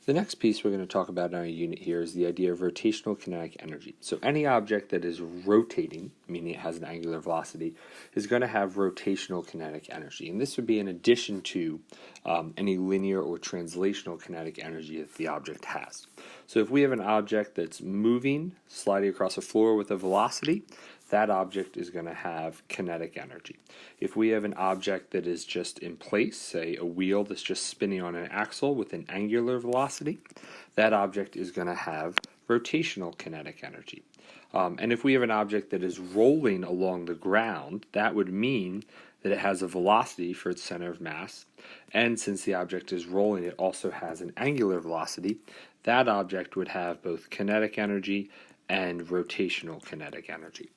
The next piece we're going to talk about in our unit here is the idea of rotational kinetic energy. So any object that is rotating, meaning it has an angular velocity, is going to have rotational kinetic energy. And this would be in addition to any linear or translational kinetic energy that the object has. So if we have an object that's moving, sliding across a floor with a velocity, that object is going to have kinetic energy. If we have an object that is just in place, say a wheel that's just spinning on an axle with an angular velocity, that object is going to have rotational kinetic energy. And if we have an object that is rolling along the ground, that would mean that it has a velocity for its center of mass, and since the object is rolling, it also has an angular velocity. That object would have both kinetic energy and rotational kinetic energy.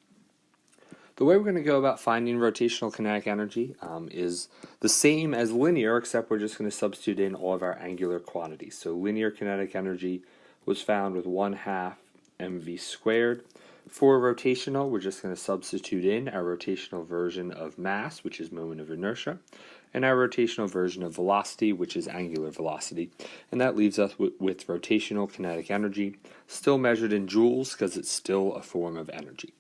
The way we're going to go about finding rotational kinetic energy is the same as linear, except we're just going to substitute in all of our angular quantities. So linear kinetic energy was found with 1/2 mv squared. For rotational, we're just going to substitute in our rotational version of mass, which is moment of inertia, and our rotational version of velocity, which is angular velocity. And that leaves us with rotational kinetic energy, still measured in joules because it's still a form of energy.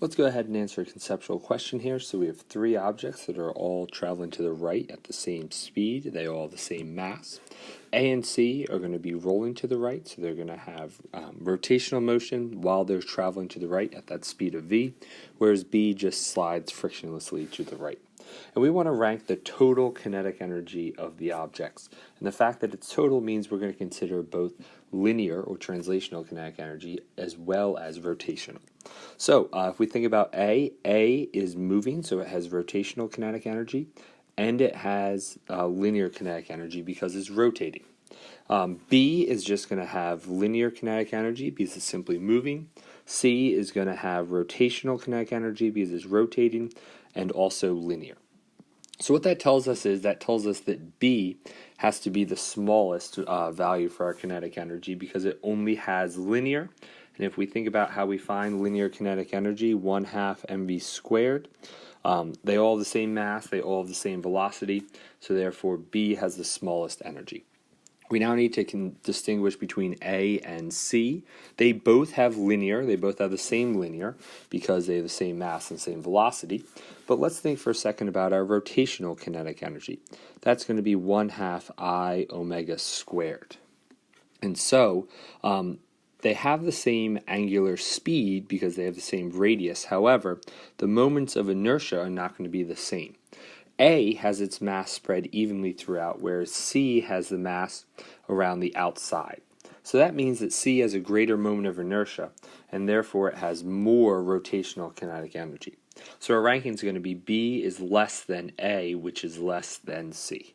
Let's go ahead and answer a conceptual question here. So we have three objects that are all traveling to the right at the same speed. They all have the same mass. A and C are going to be rolling to the right, so they're going to have rotational motion while they're traveling to the right at that speed of v, whereas B just slides frictionlessly to the right. And we want to rank the total kinetic energy of the objects. And the fact that it's total means we're going to consider both linear or translational kinetic energy as well as rotational. So if we think about A is moving, so it has rotational kinetic energy, and it has linear kinetic energy because it's rotating. B is just going to have linear kinetic energy because it's simply moving. C is going to have rotational kinetic energy because it's rotating, and also linear. So what that tells us is that B has to be the smallest value for our kinetic energy because it only has linear. And if we think about how we find linear kinetic energy, 1/2 mv squared, they all have the same mass, they all have the same velocity, so therefore B has the smallest energy. We now need to distinguish between A and C. They both have linear, they both have the same linear because they have the same mass and same velocity. But let's think for a second about our rotational kinetic energy. That's going to be 1/2 I omega squared. And so they have the same angular speed because they have the same radius. However, the moments of inertia are not going to be the same. A has its mass spread evenly throughout, whereas C has the mass around the outside. So that means that C has a greater moment of inertia, and therefore it has more rotational kinetic energy. So our ranking is going to be B is less than A, which is less than C.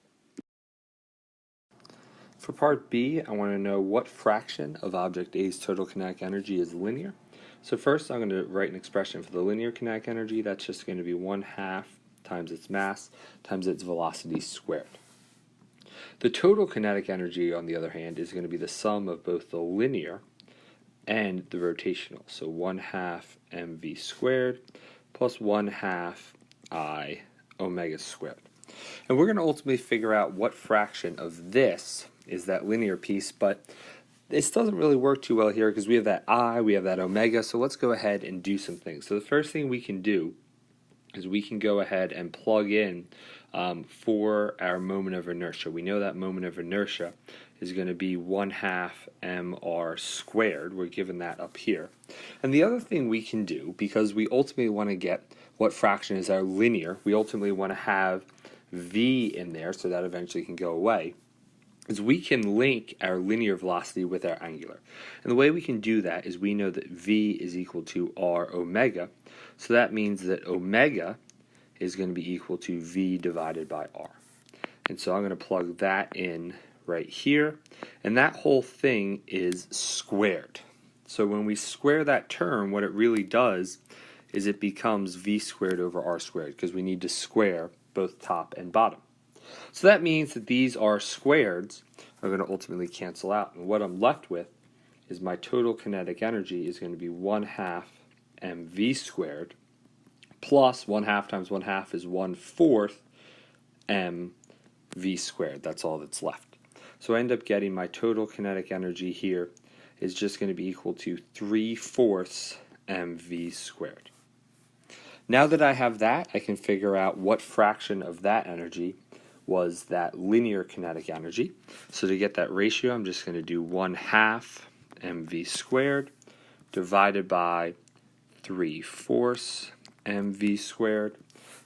For part B, I want to know what fraction of object A's total kinetic energy is linear. So first I'm going to write an expression for the linear kinetic energy. That's just going to be 1/2 times its mass times its velocity squared. The total kinetic energy, on the other hand, is going to be the sum of both the linear and the rotational. So 1/2 mv squared plus 1/2 I omega squared. And we're going to ultimately figure out what fraction of this is that linear piece, but this doesn't really work too well here because we have that I, we have that omega, so let's go ahead and do some things. So the first thing we can do is we can go ahead and plug in for our moment of inertia. We know that moment of inertia is going to be 1/2 mr squared. We're given that up here. And the other thing we can do, because we ultimately want to get what fraction is our linear, we ultimately want to have v in there so that eventually can go away, is we can link our linear velocity with our angular. And the way we can do that is we know that v is equal to r omega, so that means that omega is going to be equal to v divided by r. And so I'm going to plug that in right here, and that whole thing is squared. So when we square that term, what it really does is it becomes v squared over r squared, because we need to square both top and bottom. So that means that these r squareds are going to ultimately cancel out, and what I'm left with is my total kinetic energy is going to be 1/2 mv squared plus 1/2 times 1/2 is 1/4 mv squared. That's all that's left. So I end up getting my total kinetic energy here is just going to be equal to 3/4 mv squared. Now that I have that, I can figure out what fraction of that energy was that linear kinetic energy. So to get that ratio, I'm just going to do 1/2 mv squared divided by 3/4 mv squared.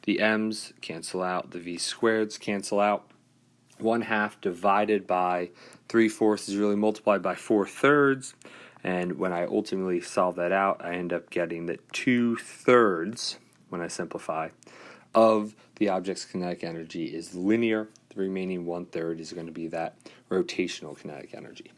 The m's cancel out, the v squareds cancel out. 1/2 divided by 3/4 is really multiplied by 4/3, and when I ultimately solve that out, I end up getting that 2/3, when I simplify, of the object's kinetic energy is linear. The remaining 1/3 is going to be that rotational kinetic energy.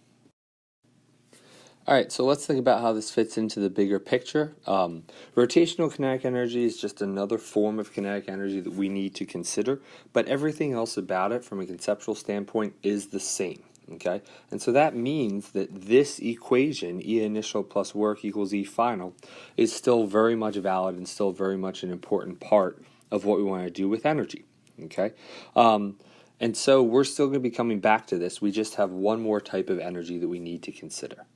Alright, so let's think about how this fits into the bigger picture. Rotational kinetic energy is just another form of kinetic energy that we need to consider, but everything else about it from a conceptual standpoint is the same. Okay, and so that means that this equation, E initial plus work equals E final, is still very much valid and still very much an important part of what we want to do with energy. Okay, and so we're still going to be coming back to this. We just have one more type of energy that we need to consider.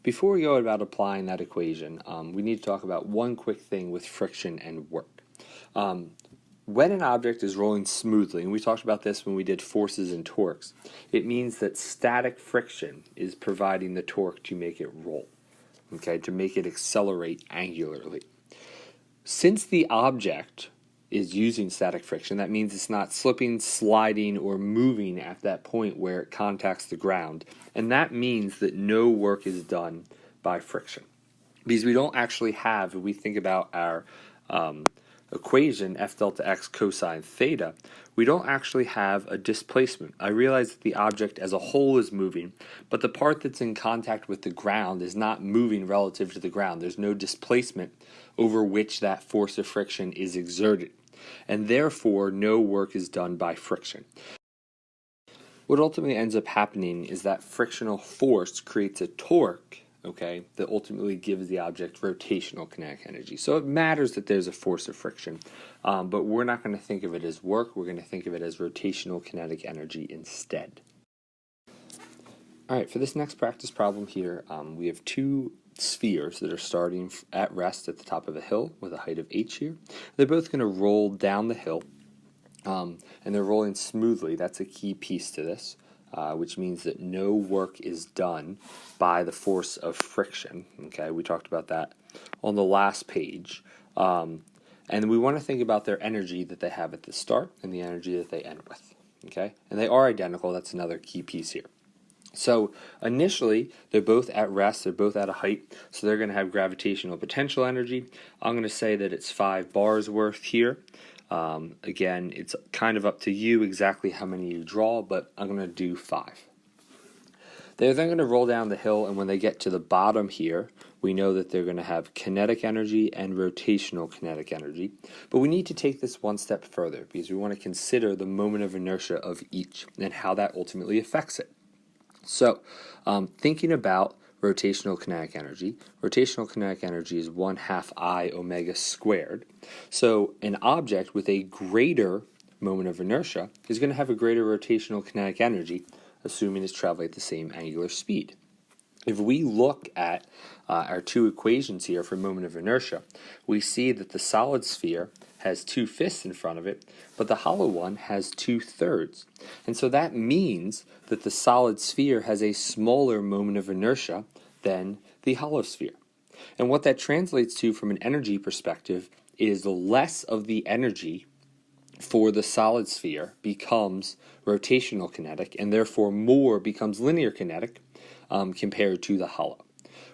Before we go about applying that equation, we need to talk about one quick thing with friction and work. When an object is rolling smoothly, and we talked about this when we did forces and torques, it means that static friction is providing the torque to make it roll, okay, to make it accelerate angularly. Since the object is using static friction, that means it's not slipping, sliding, or moving at that point where it contacts the ground, and that means that no work is done by friction. Because we don't actually have, if we think about our equation, f delta x cosine theta, we don't actually have a displacement. I realize that the object as a whole is moving, but the part that's in contact with the ground is not moving relative to the ground. There's no displacement over which that force of friction is exerted, and therefore no work is done by friction. What ultimately ends up happening is that frictional force creates a torque, okay, that ultimately gives the object rotational kinetic energy. So it matters that there's a force of friction, but we're not going to think of it as work. We're going to think of it as rotational kinetic energy instead. All right, for this next practice problem here, we have two spheres that are starting at rest at the top of a hill with a height of h here. They're both going to roll down the hill, and they're rolling smoothly. That's a key piece to this. Which means that no work is done by the force of friction. Okay, we talked about that on the last page. And we want to think about their energy that they have at the start and the energy that they end with. Okay, and they are identical. That's another key piece here. So initially, they're both at rest. They're both at a height, so they're going to have gravitational potential energy. I'm going to say that it's 5 bars worth here. Again, it's kind of up to you exactly how many you draw, but I'm going to do 5. They're then going to roll down the hill, and when they get to the bottom here, we know that they're going to have kinetic energy and rotational kinetic energy. But we need to take this one step further because we want to consider the moment of inertia of each and how that ultimately affects it. So, thinking about rotational kinetic energy. Rotational kinetic energy is 1/2 I omega squared. So an object with a greater moment of inertia is going to have a greater rotational kinetic energy, assuming it's traveling at the same angular speed. If we look at our two equations here for moment of inertia, we see that the solid sphere has 2/5 in front of it, but the hollow one has 2/3. And so that means that the solid sphere has a smaller moment of inertia than the hollow sphere. And what that translates to from an energy perspective is less of the energy for the solid sphere becomes rotational kinetic, and therefore more becomes linear kinetic compared to the hollow.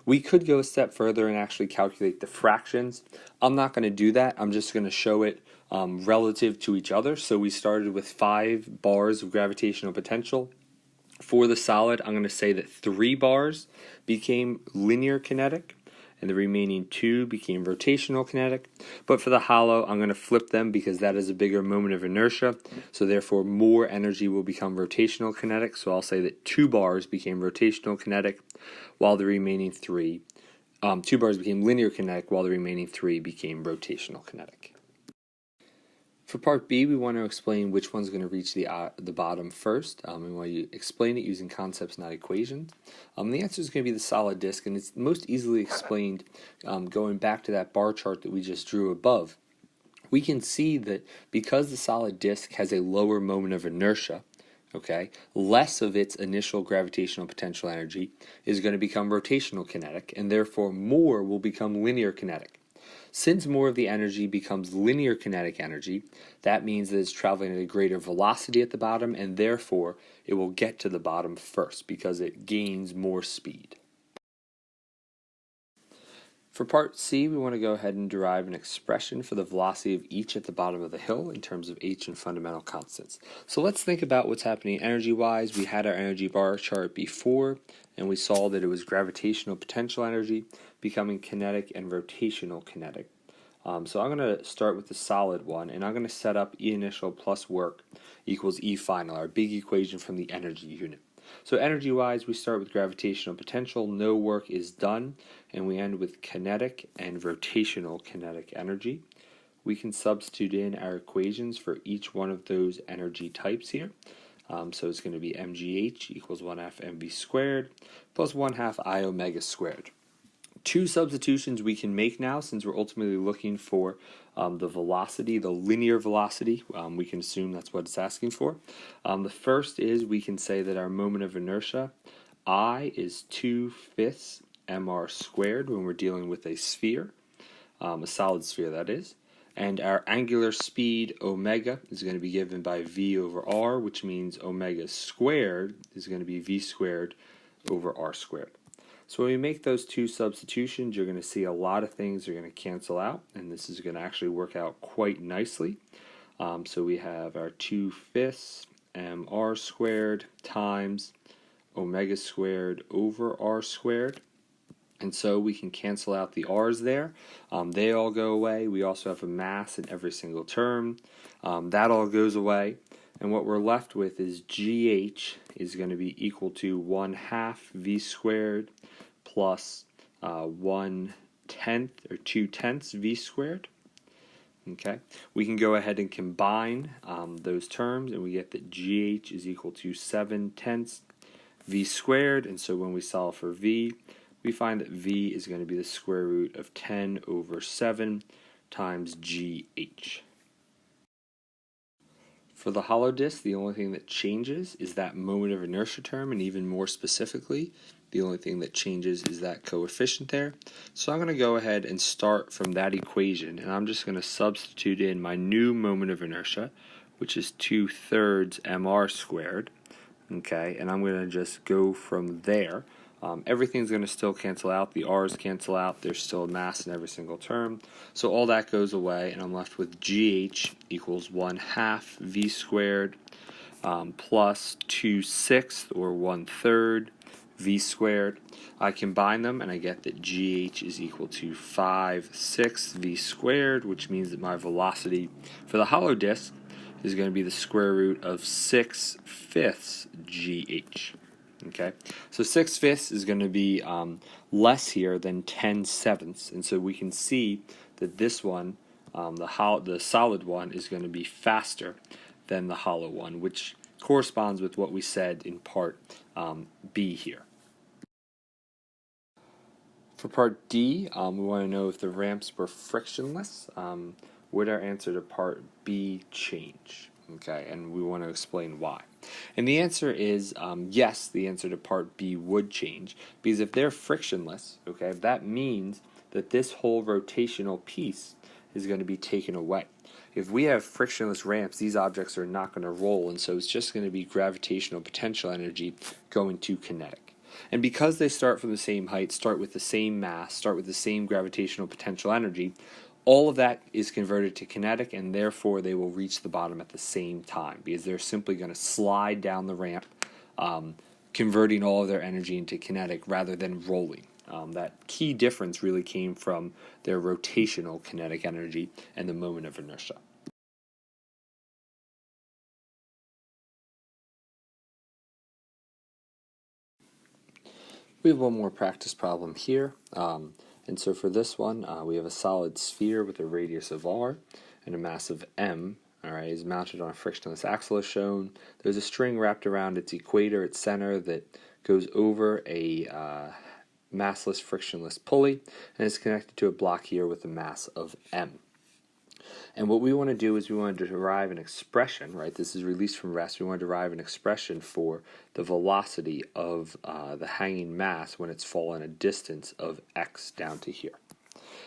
We could go a step further and actually calculate the fractions. I'm not going to do that. I'm just going to show it relative to each other. So we started with 5 bars of gravitational potential. For the solid, I'm going to say that 3 bars became linear kinetic, and the remaining 2 became rotational kinetic. But for the hollow, I'm going to flip them because that is a bigger moment of inertia, so therefore more energy will become rotational kinetic. So I'll say that 2 bars became rotational kinetic, while the remaining 3, 2 bars became linear kinetic, while the remaining 3 became rotational kinetic. For part B, we want to explain which one's going to reach the bottom first. We want to explain it using concepts, not equations. The answer is going to be the solid disk, and it's most easily explained going back to that bar chart that we just drew above. We can see that because the solid disk has a lower moment of inertia, okay, less of its initial gravitational potential energy is going to become rotational kinetic, and therefore more will become linear kinetic. Since more of the energy becomes linear kinetic energy, that means that it's traveling at a greater velocity at the bottom, and therefore it will get to the bottom first because it gains more speed. For part C, we want to go ahead and derive an expression for the velocity of each at the bottom of the hill in terms of h and fundamental constants. So let's think about what's happening energy-wise. We had our energy bar chart before, and we saw that it was gravitational potential energy becoming kinetic and rotational kinetic. So I'm going to start with the solid one, and I'm going to set up E initial plus work equals E final, our big equation from the energy unit. So energy-wise, we start with gravitational potential, no work is done, and we end with kinetic and rotational kinetic energy. We can substitute in our equations for each one of those energy types here. So it's going to be mgh equals 1/2 mv squared plus 1/2 I omega squared. Two substitutions we can make now, since we're ultimately looking for the velocity, the linear velocity. We can assume that's what it's asking for. The first is we can say that our moment of inertia, I, is 2/5 mr squared when we're dealing with a sphere, a solid sphere that is. And our angular speed, omega, is going to be given by v over r, which means omega squared is going to be v squared over r squared. So when we make those two substitutions, you're going to see a lot of things are going to cancel out, and this is going to actually work out quite nicely. So we have our 2/5 mr squared times omega squared over r squared. And so we can cancel out the r's there. They all go away. We also have a mass in every single term. That all goes away. And what we're left with is GH is going to be equal to 1/2 v squared plus 1/10 or 2/10 v squared. Okay, we can go ahead and combine those terms, and we get that GH is equal to 7/10 v squared. And so when we solve for v, we find that v is going to be the square root of 10 over 7 times GH. For the hollow disk, the only thing that changes is that moment of inertia term, and even more specifically, the only thing that changes is that coefficient there. So I'm going to go ahead and start from that equation, and I'm just going to substitute in my new moment of inertia, which is 2/3 mr squared. Okay, and I'm going to just go from there. Everything's going to still cancel out. The r's cancel out. There's still a mass in every single term. So all that goes away, and I'm left with GH equals 1/2 v squared plus 2/6 or 1/3 v squared. I combine them, and I get that GH is equal to 5/6 v squared, which means that my velocity for the hollow disk is going to be the square root of 6/5 GH. Okay, so 6/5 is going to be less here than 10/7, and so we can see that this one, the solid one, is going to be faster than the hollow one, which corresponds with what we said in part B here. For part D, we want to know if the ramps were frictionless. Would our answer to part B change? Okay, and we want to explain why. And the answer is yes, the answer to part B would change, because if they're frictionless, okay, that means that this whole rotational piece is going to be taken away. If we have frictionless ramps, these objects are not going to roll, and so it's just going to be gravitational potential energy going to kinetic. And because they start from the same height, start with the same mass, start with the same gravitational potential energy, all of that is converted to kinetic, and therefore they will reach the bottom at the same time, because they're simply going to slide down the ramp, converting all of their energy into kinetic rather than rolling. That key difference really came from their rotational kinetic energy and the moment of inertia. We have one more practice problem here. And so for this one, we have a solid sphere with a radius of r and a mass of m. all right, is mounted on a frictionless axle as shown. There's a string wrapped around its equator, its center, that goes over a massless frictionless pulley, and is connected to a block here with a mass of m. And what we want to do is we want to derive an expression, right? This is released from rest. We want to derive an expression for the velocity of the hanging mass when it's fallen a distance of x down to here.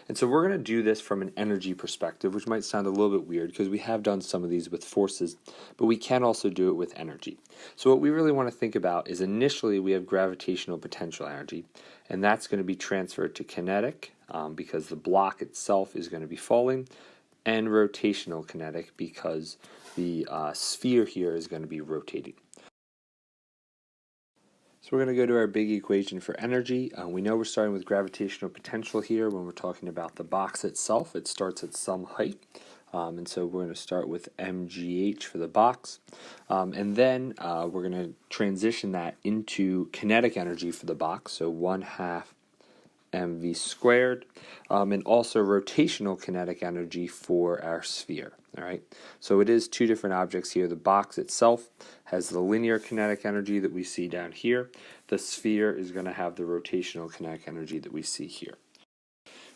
And so we're going to do this from an energy perspective, which might sound a little bit weird because we have done some of these with forces, but we can also do it with energy. So what we really want to think about is initially we have gravitational potential energy, and that's going to be transferred to kinetic because the block itself is going to be falling, and rotational kinetic because the sphere here is going to be rotating. So we're going to go to our big equation for energy. We know we're starting with gravitational potential here when we're talking about the box itself. It starts at some height. And so we're going to start with mgh for the box. And then we're going to transition that into kinetic energy for the box. So 1/2 mv squared, and also rotational kinetic energy for our sphere. All right, so it is two different objects here. The box itself has the linear kinetic energy that we see down here. The sphere is going to have the rotational kinetic energy that we see here.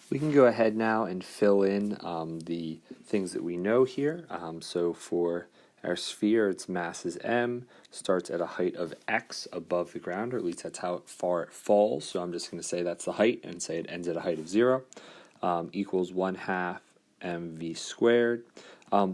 We can go ahead now and fill in the things that we know here. So for our sphere, its mass is m, starts at a height of x above the ground, or at least that's how far it falls. So I'm just going to say that's the height and say it ends at a height of 0, equals 1/2 mv squared,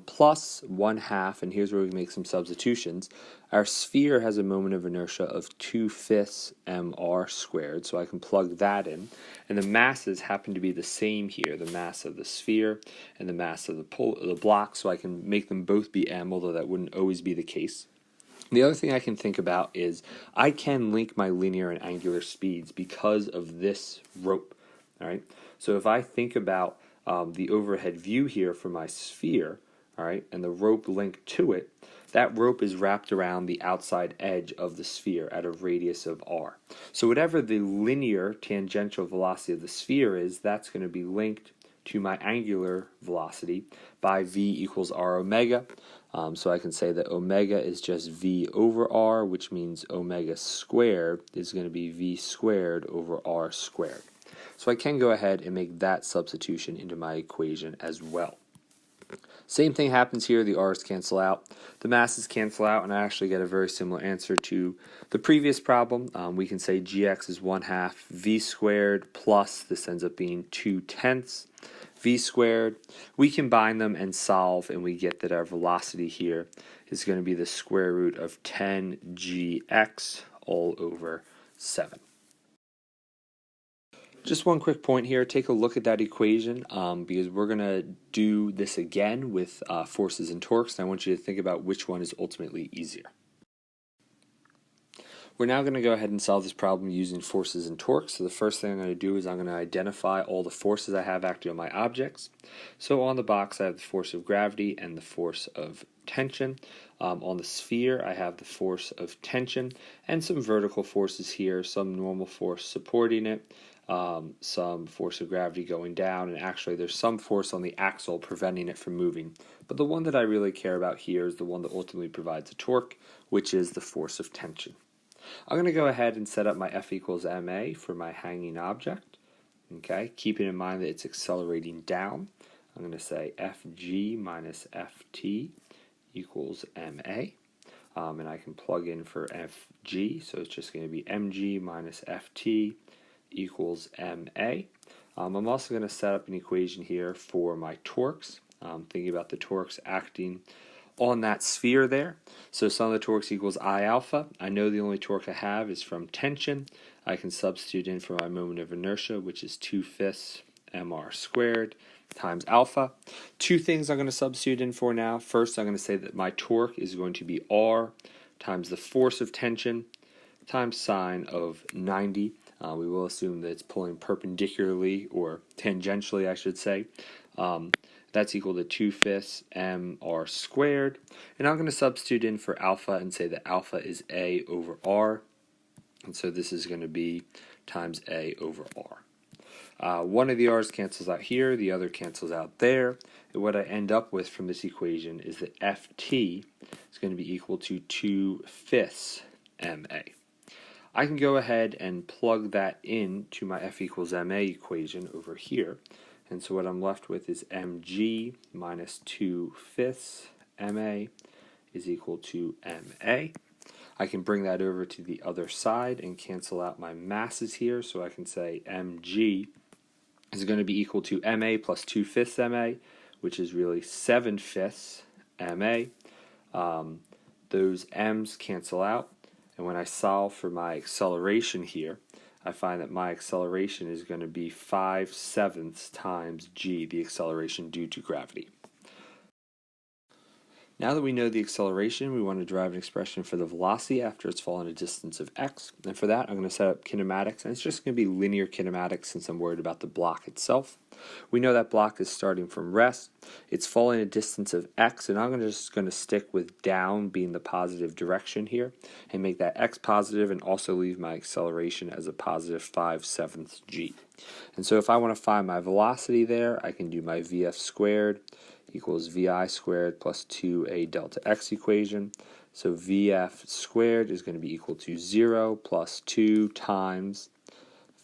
plus 1/2, and here's where we make some substitutions. Our sphere has a moment of inertia of 2/5 mr squared, so I can plug that in. And the masses happen to be the same here, the mass of the sphere and the mass of the block, so I can make them both be m, although that wouldn't always be the case. The other thing I can think about is I can link my linear and angular speeds because of this rope. All right. So if I think about the overhead view here for my sphere, all right, and the rope linked to it, that rope is wrapped around the outside edge of the sphere at a radius of r. So whatever the linear tangential velocity of the sphere is, that's going to be linked to my angular velocity by v equals r omega. So I can say that omega is just v over r, which means omega squared is going to be v squared over r squared. So I can go ahead and make that substitution into my equation as well. Same thing happens here, the r's cancel out, the masses cancel out, and I actually get a very similar answer to the previous problem. We can say gx is 1/2 v squared plus, this ends up being 2/10 v squared. We combine them and solve, and we get that our velocity here is going to be the square root of 10 gx all over 7. Just one quick point here, take a look at that equation because we're going to do this again with forces and torques, and I want you to think about which one is ultimately easier. We're now going to go ahead and solve this problem using forces and torques. So the first thing I'm going to do is I'm going to identify all the forces I have acting on my objects. So on the box I have the force of gravity and the force of tension. On the sphere I have the force of tension and some vertical forces here, some normal force supporting it, some force of gravity going down, and actually there's some force on the axle preventing it from moving. But the one that I really care about here is the one that ultimately provides a torque, which is the force of tension. I'm going to go ahead and set up my F equals ma for my hanging object. Okay, keeping in mind that it's accelerating down, I'm going to say Fg minus Ft equals ma. And I can plug in for Fg, so it's just going to be mg minus Ft equals ma. I'm also going to set up an equation here for my torques, thinking about the torques acting on that sphere there. So sum of the torques equals I alpha. I know the only torque I have is from tension. I can substitute in for my moment of inertia, which is 2/5 mr squared times alpha. Two things I'm going to substitute in for now. First, I'm going to say that my torque is going to be R times the force of tension times sine of 90. We will assume that it's pulling perpendicularly, or tangentially I should say. That's equal to 2/5 mr squared. And I'm going to substitute in for alpha and say that alpha is A over R. And so this is going to be times A over R. One of the r's cancels out here, the other cancels out there. And what I end up with from this equation is that Ft is going to be equal to 2/5 ma. I can go ahead and plug that in to my F equals ma equation over here. And so what I'm left with is mg minus 2/5 ma is equal to ma. I can bring that over to the other side and cancel out my masses here. So I can say mg is going to be equal to ma plus 2/5 ma, which is really 7/5 ma. Those m's cancel out. And when I solve for my acceleration here, I find that my acceleration is going to be 5/7 times g, the acceleration due to gravity. Now that we know the acceleration, we want to derive an expression for the velocity after it's fallen a distance of x. And for that, I'm going to set up kinematics, and it's just going to be linear kinematics since I'm worried about the block itself. We know that block is starting from rest. It's falling a distance of x, and I'm just going to stick with down being the positive direction here and make that x positive and also leave my acceleration as a positive 5/7 g. And so if I want to find my velocity there, I can do my vf squared equals vi squared plus 2a delta x equation. So vf squared is going to be equal to 0 plus 2 times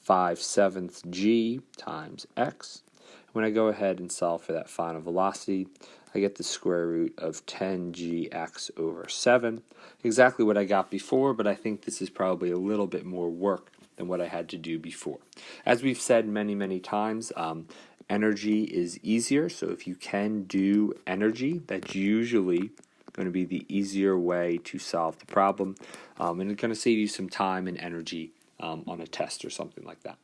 5/7 g times x. When I go ahead and solve for that final velocity, I get the square root of 10gx over 7. Exactly what I got before, but I think this is probably a little bit more work than what I had to do before. As we've said many, many times, energy is easier, so if you can do energy, that's usually going to be the easier way to solve the problem, and it's going to save you some time and energy on a test or something like that.